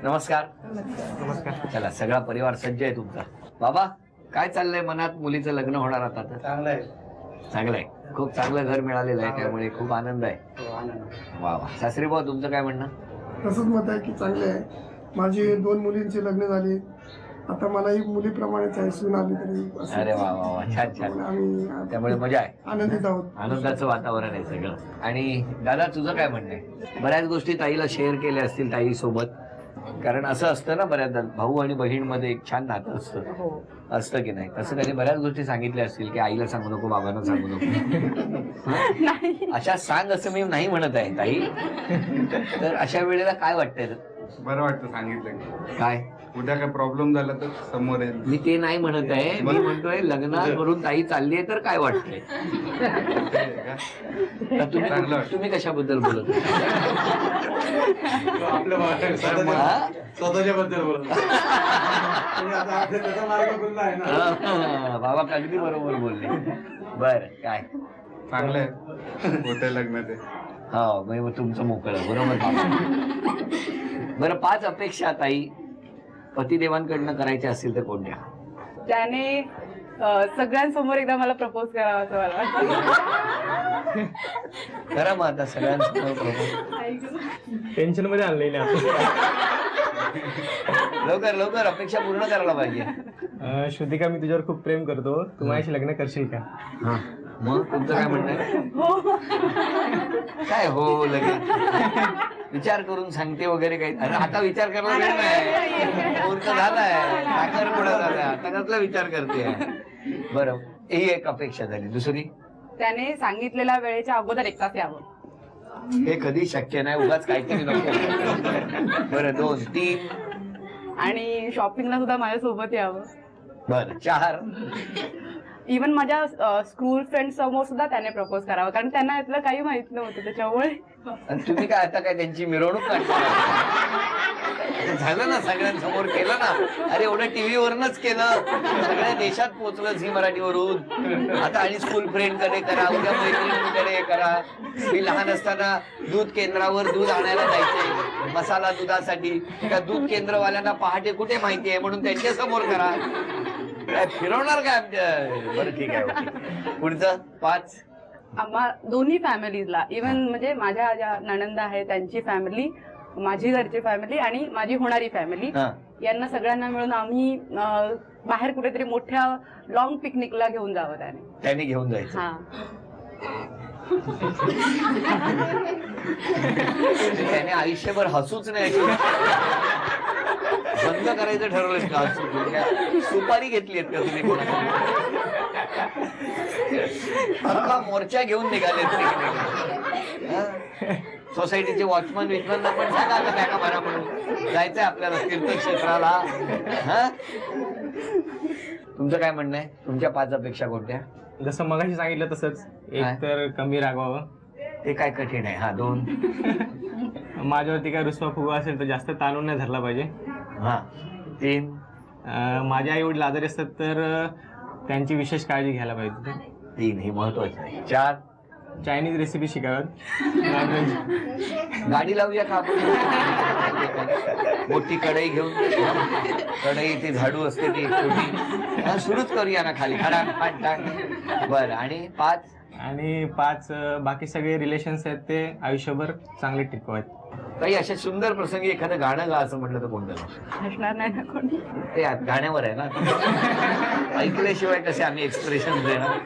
नमस्कार. नमस्कार. चला, सगळा परिवार सज्ज आहे तुमचा. बाबा, काय चाललंय मनात? मुलीचं लग्न होणार आता तर? चांगलं आहे. चांगलं आहे. खूप चांगलं घर मिळालेलं आहे, त्यामुळे खूप आनंद आहे. वा वा. सासरी भाऊ, तुमचं काय म्हणणं? तसंच मत आहे की चांगले आहे. माझी 2 मुलींची लग्न झाली. आता मला एक मुलीप्रमाणेच आहे, सून आली तरी. अरे वा वा वा, छान छान. आम्ही त्यामुळे मजा आहे, आनंदित आहोत. आनंदाचं वातावरण आहे सगळं. आणि दादा, तुझं काय म्हणणं आहे? बऱ्याच गोष्टी ताईला शेअर केल्या असतील ताई सोबत, कारण असं असतं ना बऱ्याचदा भाऊ आणि बहीण मध्ये एक छान नातं असतं की नाही? तसं त्यांनी बऱ्याच गोष्टी सांगितल्या असतील की आईला सांगू नको, बाबांना सांगू नको. अशा सांग असं मी नाही म्हणत आहे ताई. तर अशा वेळेला काय वाटतंय? बरं वाटतं सांगितलं. काय उद्या काय प्रॉब्लेम झाला तर समोर येईल. मी ते नाही म्हणत आहे, मी म्हणतोय लग्नावरून ताई चाललीये तर काय वाटतंय? तुम्ही कशाबद्दल बोलत? स्वतःच्या बद्दल बोलत. बाबा अगदी बरोबर बोलले. बर, काय चांगलं आहे होते लग्न ते. हो, मग तुमचं मोकळं बरोबर. बरं, 5 अपेक्षा ताई पतिदेवांकडनं करायच्या असतील तर कोणत्या? त्याने सगळ्यांसमोर एकदा मला प्रपोज करावा असं मला वाटतं. करा मग आता सगळ्यांसमोर प्रपोज. टेन्शन मध्ये आणलेली लवकर लवकर अपेक्षा पूर्ण करायला पाहिजे. श्रुतिका, मी तुझ्यावर खूप प्रेम करतो, तू माझ्याशी लग्न करशील का? मग तुमचं काय म्हणणं आहे? काय हो लगेच विचार करून सांगते वगैरे काही? अरे आता विचार करायला वेळ नाही, मूर्ख झालाय, साखर पुढा झालाय, आता कसला विचार करते? बरं, ही एक अपेक्षा झाली. दुसरी? त्याने सांगितलेल्या वेळेच्या अगोदर 1 तास यावं. हे कधी शक्य नाही, उगाच काहीतरी नको. बरं, 2, 3 आणि शॉपिंगला सुद्धा माझ्यासोबत यावं. बरं, 4 इव्हन माझ्या स्कूल फ्रेंड समोर सुद्धा त्याने प्रपोज करावं, कारण त्यांना यातलं काही माहित नव्हतं त्याच्यामुळे. आणि तुम्ही काय आता काय त्यांची मिरवणूक काढता? झालं ना, सगळ्यांसमोर केलं ना. अरे एवढं टीव्हीवरूनच केलं, सगळ्या देशात पोहोचलं झी मराठीवरून. आता आणि स्कूल फ्रेंड कडे करा, उद्या मैत्रिणींकडे करा. मी लहान असताना दूध केंद्रावर दूध आणायला जायचे मसाला दुधासाठी. त्या दूध केंद्रवाल्यांना पहाटे कुठे माहिती आहे म्हणून त्यांच्या समोर करा. काय फिरवणार काय आमच्या? बरं ठीक आहे. पुढचं 5. आम्हा दोन्ही फॅमिलीजला, इव्हन म्हणजे माझ्या ज्या नणंद आहे त्यांची फॅमिली, माझी घरची फॅमिली आणि माझी होणारी फॅमिली, यांना सगळ्यांना मिळून आम्ही बाहेर कुठेतरी मोठ्या लॉंग पिकनिकला घेऊन जावं. त्याने घेऊन जायचं. हा, त्याने आयुष्यभर हसूच नाही, बंद करायचं ठरवलंय का? सुपारी घेतली का तुम्ही? कोणाचा मोर्चा घेऊन निघाले सोसायटीचे वॉचमन विचमन पण सांगा बॅका मारा म्हणून जायचंय आपल्याला तीर्थक्षेत्राला. तुमचं काय म्हणणं आहे? तुमच्या 5 अपेक्षा कोणत्या? जसं मगाशी सांगितलं तसंच, एक तर कमी रागवावं. ते काय कठीण आहे. 2 माझ्यावरती काय रुसवा फुगवा असेल तर जास्त ताणून नाही धरला पाहिजे. 3 माझे आई वडील आजारी असतात तर त्यांची विशेष काळजी घ्यायला पाहिजे. 3 हे महत्वाचं आहे. 4 चायनीज रेसिपी शिकाव्यात. गाडी लावूया का आपण? मोठी कढई घेऊन, कढई ती झाडू असते ती छोटी, सुरूच करूया ना खाली. बरं, आणि 5 बाकी सगळे रिलेशन्स आहेत ते आयुष्यभर चांगले टिकवायत. काही अशा सुंदर प्रसंगी एखादं गाणं गा असं म्हटलं तर कोणतं? हसणार नाही ना कोणी? ते गाण्यावर आहे ना, ऐकल्याशिवाय कसे आम्ही एक्सप्रेशन देणार?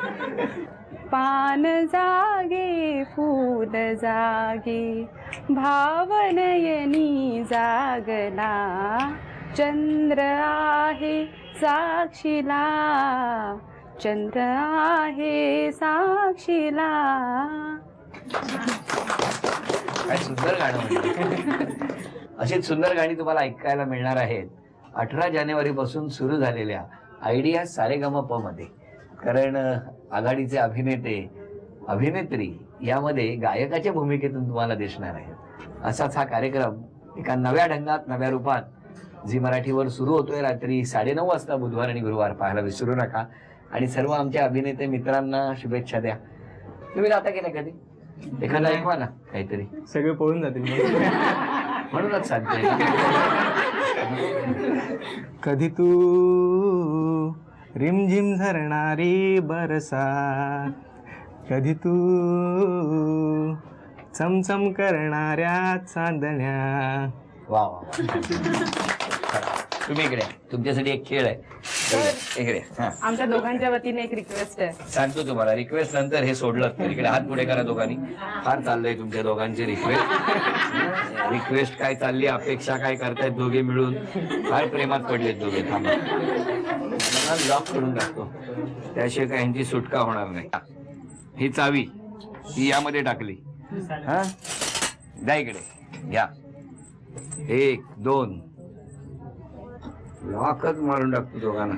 पान जागे फूल जागे भावनयनी जागला, चंद्र आहे साक्षीला, चंद्र आहे साक्षीला. काय सुंदर गाणं म्हणतात. अशीच सुंदर गाणी तुम्हाला ऐकायला मिळणार आहेत 18 जानेवारीपासून सुरू झालेल्या आयडिया सारेगमप मध्ये. कारण आघाडीचे अभिनेते अभिनेत्री यामध्ये गायकाच्या भूमिकेतून तुम्हाला दिसणार आहेत. असाच हा कार्यक्रम एका नव्या ढंगात नव्या रूपात झी मराठीवर सुरू होतोय. रात्री 9:30 वाजता बुधवार आणि गुरुवार पाहायला विसरू नका. आणि सर्व आमच्या अभिनेते मित्रांना शुभेच्छा द्या. तुम्ही राहता की नाही कधी? एखादा ऐकवा ना काहीतरी. सगळे पळून जातील. म्हणूनच सांगते. कधी तू रिमझिम झरणारी बरसात, कधी तू चमचम करणाऱ्या चांदण्या. वा वा. तुम्ही इकडे तुमच्यासाठी एक खेळ आहे इकडे. हा आमच्या दोघांच्या वतीने एक रिक्वेस्ट आहे. सांगतो तुम्हाला. रिक्वेस्ट नंतर हे सोडलं तर इकडे हात पुढे करा दोघांनी. फार चाललंय तुमच्या दोघांची रिक्वेस्ट. रिक्वेस्ट काय चालली, अपेक्षा काय करतायत दोघे मिळून. फार प्रेमात पडलेत दोघे. थांबा लॉक करून टाकतो, त्याशिवाय काय यांची सुटका होणार नाही. ही चावी ही यामध्ये टाकली. हा द्या इकडे घ्या. 1 2 लॉकच मारून टाकतो दोघांना.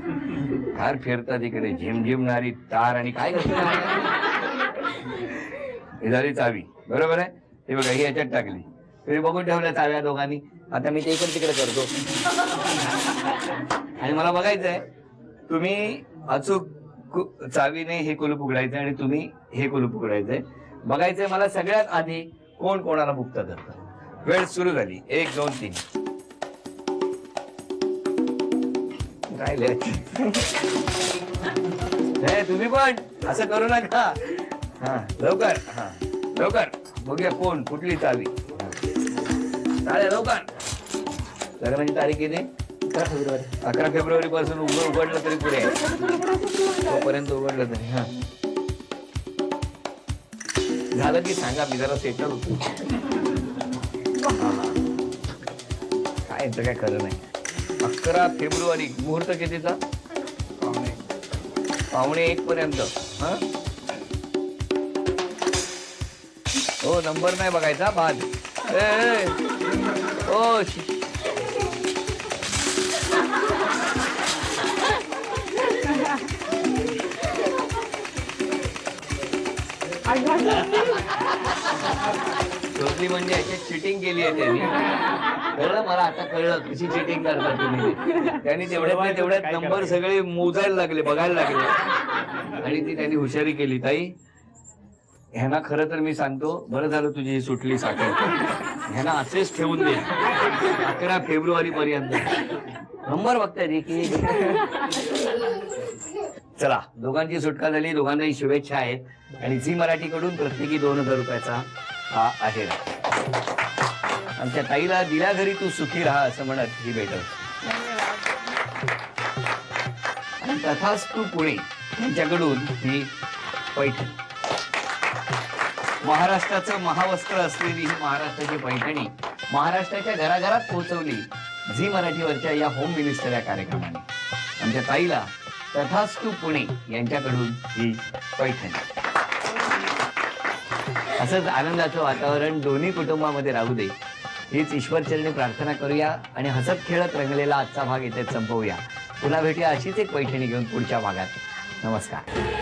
फार फिरतात इकडे झिमझिमणारी तार आणि काय हे झाली चावी. बरोबर आहे. ते बघा ही याच्यात टाकली. तुम्ही बघून ठेवल्या चाव्या दोघांनी. आता मी ते इकडे तिकडे करतो आणि मला बघायचंय तुम्ही अचूक चावीने हे कुलूप उघडायचंय आणि तुम्ही हे कुलूप उघडायचंय. बघायचंय मला सगळ्यात आधी कोण कोणाला मुक्त करतं. वेळ सुरू झाली. 1 2 3 राहिले. तुम्ही पण असं करू नका. हा लवकर. हा लवकर बघूया कोण कुठली चावी. चालेल लवकर. लग्नाची तारीख किती? 11 फेब्रुवारी पासून उघडलं तरी पुढे तोपर्यंत उघडलं तरी. हा झालं की सांगा, मी जरा सेटल होतो. काय याचं काय खरं नाही. 11 फेब्रुवारी मुहूर्त कितीचा? 12:45 पर्यंत. हा हो नंबर नाही बघायचा बाद. ओ शोधली म्हणजे याच्यात चिटिंग केली आहे त्यांनी. कळलं मला आता कळलं कशी चिटिंग करतात तुम्ही. त्यांनी तेवढ्यात नंबर सगळे मोजायला लागले, बघायला लागले आणि ती त्यांनी हुशारी केली. ताई ह्यांना खरं तर मी सांगतो, बरं झालं तुझी ही सुटली साखर. ह्यांना असेच ठेवून दे 11 फेब्रुवारी पर्यंत. नंबर बघताय की. चला दोघांची सुटका झाली. दोघांनाही शुभेच्छा आहेत आणि झी मराठीकडून प्रत्येकी 2000 रुपयाचा हा आहे. आमच्या ताईला दिल्या घरी तू सुखी राहा असं म्हणत ही भेटत. तथास्तु पुणे यांच्याकडून ही पैठणी, महाराष्ट्राचं महावस्त्र असलेली ही महाराष्ट्राची पैठणी महाराष्ट्राच्या घराघरात पोहोचवली झी मराठीवरच्या या होम मिनिस्टर या कार्यक्रमाने. आमच्या ताईला तथास्तु पुणे यांच्याकडून ही पैठणी. असंच आनंदाचं वातावरण दोन्ही कुटुंबामध्ये राहू दे हीच ईश्वरचरणी प्रार्थना करूया आणि हसत खेळत रंगलेला आजचा भाग इथे संपवूया. पुन्हा भेटूया अशीच एक पैठणी घेऊन पुढच्या भागात. नमस्कार.